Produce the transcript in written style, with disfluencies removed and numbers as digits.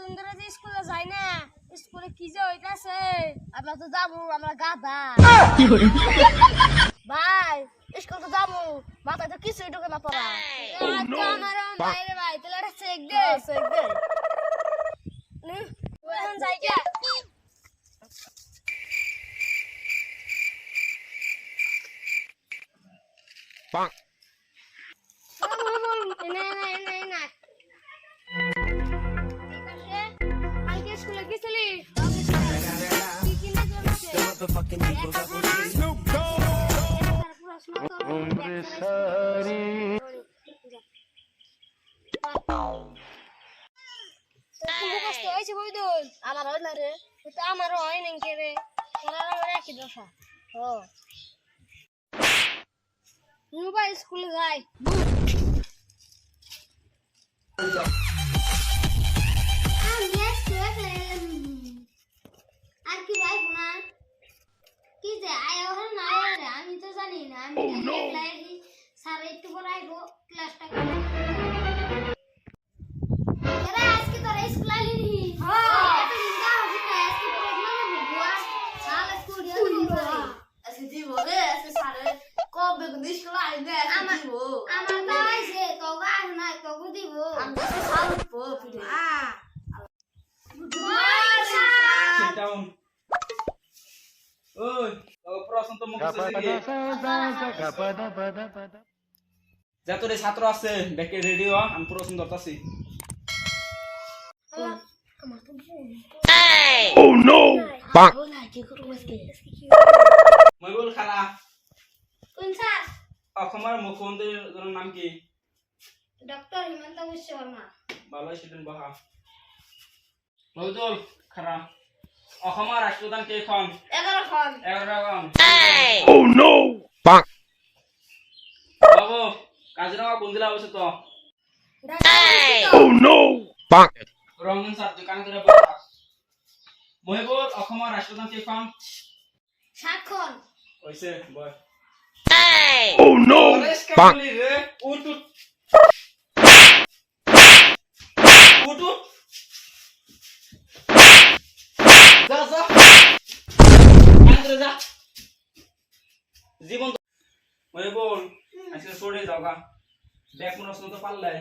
কতদিন ধরে যে স্কুলে যাই না, স্কুলে কি যে হইতাছে। আমরা তো যাবো, আমরা গাধা। ভাই স্কুল তো যাবো, মাথায় তো কিছুই ঢুকে না পড়া। আমারও বাইরে ভাই, তাহলে একটা চেক দে। এখন যাই গে। কালকে স্কুলে গেছিলি? কি কি না জমেছে? আমার হয় না রে, আমারও হয় নাকি রে, আমার একই দশা। ভাই স্কুলে যাই। আর কি ভাই না কি যে আয় না আমি তো জানি না। আমি স্যার একটু পরে আইবো, ক্লাসটা আজকে তোর স্কুল আইলি। যতরে ছাত্র আছে ব্যাকে রেডি হ, আমি প্রশ্ন ধরতাছি। Oh no! Bonk. মইবুল খালা, কোন স্যার? অসমের মুখ্যমন্ত্রীর নাম কি? ডক্টর হিমন্ত বিশ্ব শর্মা। ভালো স্টুডেন্ট বহা। মইবুল খালা, অসমের রাষ্ট্রপ্রধান কেইখন? 11 খন। 11 খন। Oh no! Bonk. বাবু, কাজিরঙা কোন জেলা অবস্থিত? Oh no! Bonk. রংধন স্যার দোকান করে বসা। মইবুল, অসমের রাষ্ট্রপ্রধান কেইখন? 7 খন। কইছে বয়। Oh no! Bonk. রে উঠ উঠ উঠ উঠ। যা যা আন্দরে যা। জীবন মইবুল আজকে সরে যাওগা, ব্যাক প্রশ্ন তো পারলে।